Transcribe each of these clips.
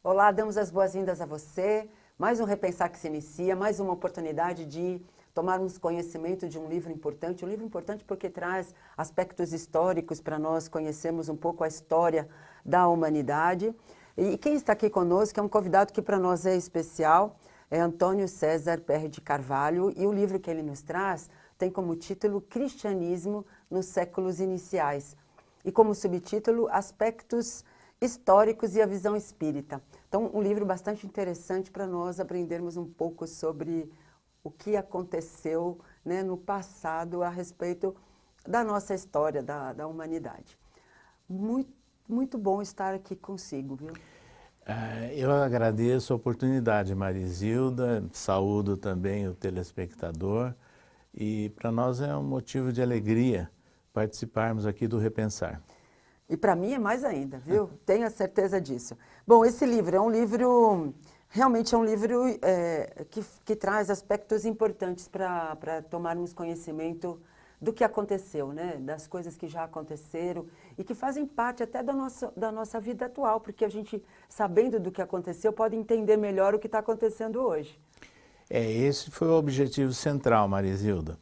Olá, damos as boas-vindas a você. Mais um Repensar que se inicia, mais uma oportunidade de tomarmos conhecimento de um livro importante. Um livro importante porque traz aspectos históricos para nós conhecermos um pouco a história da humanidade. E quem está aqui conosco é um convidado que para nós é especial, é Antônio César Perry de Carvalho, e o livro que ele nos traz tem como título Cristianismo nos séculos iniciais e como subtítulo Aspectos históricos e a visão espírita. Então, um livro bastante interessante para nós aprendermos um pouco sobre o que aconteceu, né, no passado a respeito da nossa história, da humanidade. Muito bom estar aqui consigo, viu? Eu agradeço a oportunidade, Marisilda, saúdo também o telespectador e para nós é um motivo de alegria participarmos aqui do Repensar. E para mim é mais ainda, viu? Tenho a certeza disso. Bom, esse livro é um livro, realmente é um livro que traz aspectos importantes para tomarmos conhecimento do que aconteceu, né? Das coisas que já aconteceram e que fazem parte até da nossa vida atual, porque a gente, sabendo do que aconteceu, pode entender melhor o que está acontecendo hoje. Esse foi o objetivo central, Marisilda.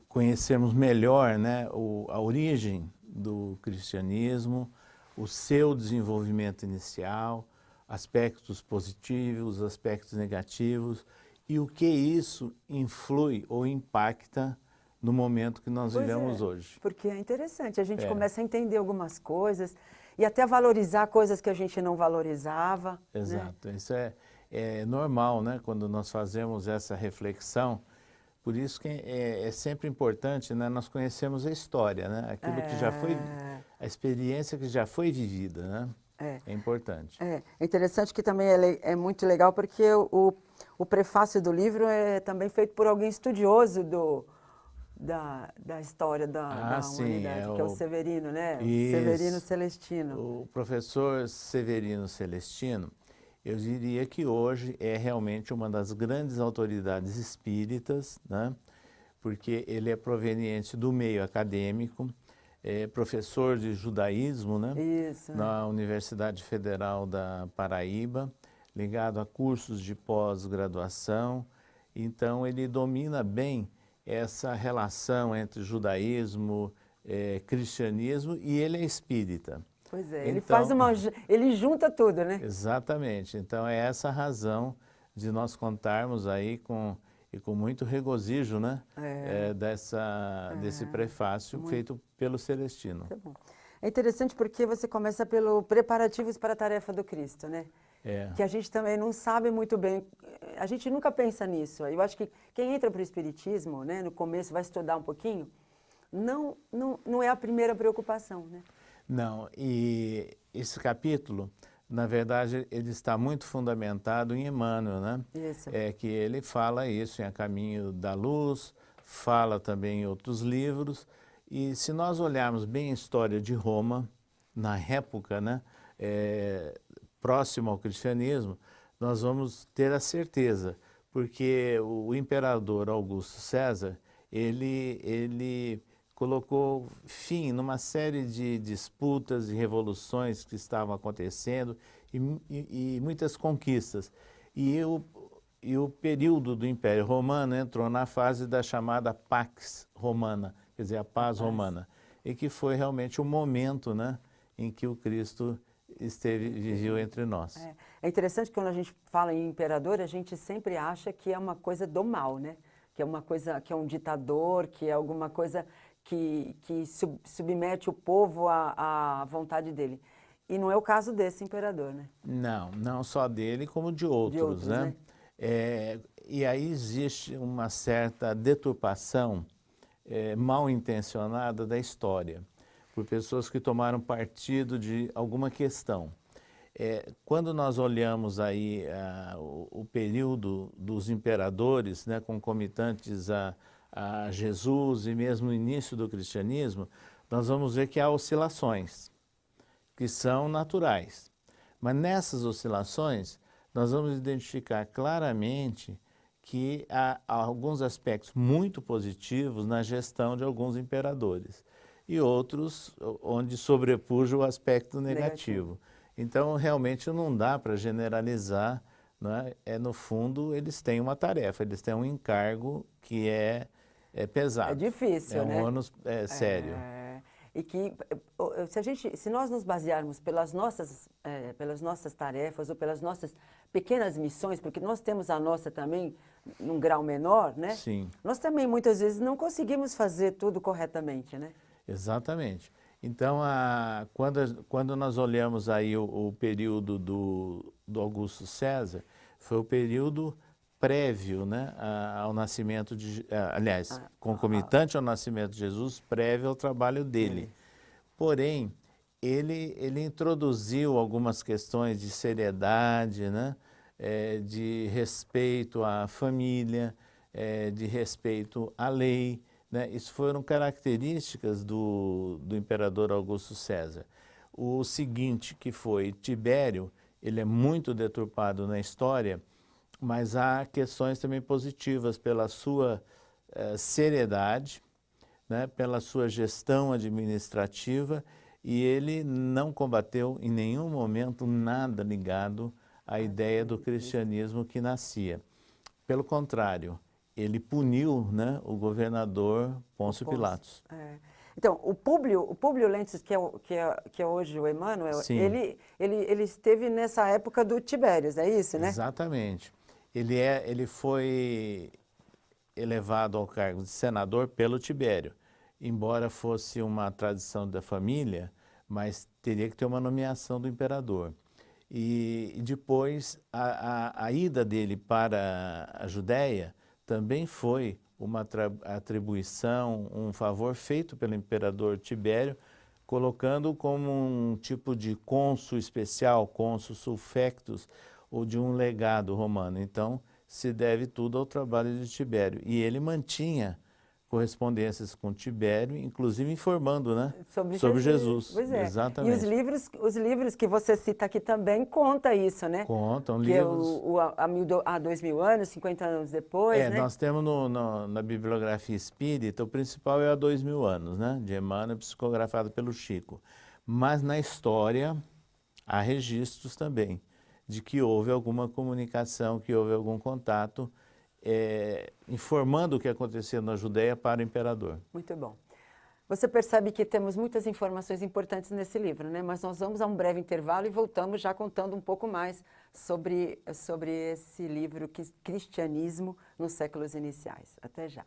Conhecermos melhor, né, a origem do cristianismo, o seu desenvolvimento inicial, aspectos positivos, aspectos negativos e o que isso influi ou impacta no momento que nós vivemos hoje. Porque é interessante, a gente começa a entender algumas coisas e até valorizar coisas que a gente não valorizava. Exato, Né? isso é normal, né, quando nós fazemos essa reflexão. Por isso que é sempre importante, né, nós conhecermos a história, né, aquilo que já foi, a experiência que já foi vivida, né, é importante. É interessante que também é muito legal porque o prefácio do livro é também feito por alguém estudioso da história da Sim, humanidade, que é o Severino, né? O Severino isso, Celestino. o professor Severino Celestino, eu diria que hoje é realmente uma das grandes autoridades espíritas, né? Porque ele é proveniente do meio acadêmico, é professor de judaísmo, né? Isso. Na Universidade Federal da Paraíba, ligado a cursos de pós-graduação. Então, ele domina bem essa relação entre judaísmo, cristianismo, e ele é espírita. Pois é, Então, ele junta tudo, né? exatamente. Então, é essa a razão de nós contarmos aí e com muito regozijo, né, desse prefácio feito pelo Celestino. Tá bom. É interessante porque você começa pelo preparativos para a tarefa do Cristo, né? Que a gente também não sabe muito bem, a gente nunca pensa nisso. Eu acho que quem entra para o Espiritismo, né, no começo vai estudar um pouquinho, não é a primeira preocupação, né? Não, e esse capítulo, na verdade, ele está muito fundamentado em Emmanuel, né? Isso. Que ele fala isso em A Caminho da Luz, fala também em outros livros, e se nós olharmos bem a história de Roma, na época, né, próximo ao cristianismo, nós vamos ter a certeza, porque o imperador Augusto César, ele colocou fim numa série de disputas e revoluções que estavam acontecendo e muitas conquistas. E o período do Império Romano entrou na fase da chamada Pax Romana, quer dizer, a paz romana, e que foi realmente o momento, né, em que o Cristo viveu entre nós. É interessante que quando a gente fala em imperador, a gente sempre acha que é uma coisa do mal, né? Que é uma coisa, que é um ditador, que é alguma coisa que submete o povo à vontade dele. E não é o caso desse imperador, né? Não, não só dele, como de outros, né? E aí existe uma certa deturpação mal intencionada da história, por pessoas que tomaram partido de alguma questão. Quando nós olhamos aí o período dos imperadores, né, concomitantes a Jesus e mesmo o início do cristianismo, nós vamos ver que há oscilações, que são naturais. Mas nessas oscilações, nós vamos identificar claramente que há alguns aspectos muito positivos na gestão de alguns imperadores e outros onde sobrepuja o aspecto negativo. Então, realmente não dá para generalizar, né? No fundo, eles têm uma tarefa, eles têm um encargo que é pesado. É difícil, né? É um ônus sério. E que, se nós nos basearmos pelas nossas tarefas ou pelas nossas pequenas missões, porque nós temos a nossa também num grau menor, né? Sim. Nós também muitas vezes não conseguimos fazer tudo corretamente, né? Exatamente. Então, quando nós olhamos aí o período do Augusto César, foi o período prévio, né, ao nascimento aliás, concomitante ao nascimento de Jesus, prévio ao trabalho dele. Porém, ele introduziu algumas questões de seriedade, né, de respeito à família, de respeito à lei, né? Isso foram características do imperador Augusto César. O seguinte, que foi Tibério, ele é muito deturpado na história, mas há questões também positivas pela sua seriedade, né, pela sua gestão administrativa, e ele não combateu em nenhum momento nada ligado à ideia do cristianismo que nascia. Pelo contrário, ele puniu, né, o governador Pôncio Pilatos. Então, o Públio Lentulus, que é hoje o Emmanuel, ele esteve nessa época do Tibérios, é isso, né? Exatamente. Ele foi elevado ao cargo de senador pelo Tibério, embora fosse uma tradição da família, mas teria que ter uma nomeação do imperador. E depois, a ida dele para a Judéia também foi uma atribuição, um favor feito pelo imperador Tibério, colocando como um tipo de cônsul especial, cônsul sulfectus, ou de um legado romano. Então, se deve tudo ao trabalho de Tibério. E ele mantinha correspondências com Tibério, inclusive informando, né, sobre Jesus. Pois é. Exatamente. E os livros que você cita aqui também conta isso, né? Contam que livros. Há 2000 anos, 50 anos depois, né? Nós temos na bibliografia espírita, o principal é há 2000 anos, né, de Emmanuel, psicografado pelo Chico. Mas na história há registros também de que houve alguma comunicação, que houve algum contato, informando o que acontecia na Judéia para o imperador. Muito bom. Você percebe que temos muitas informações importantes nesse livro, né? Mas nós vamos a um breve intervalo e voltamos já contando um pouco mais sobre esse livro, Cristianismo nos séculos iniciais. Até já.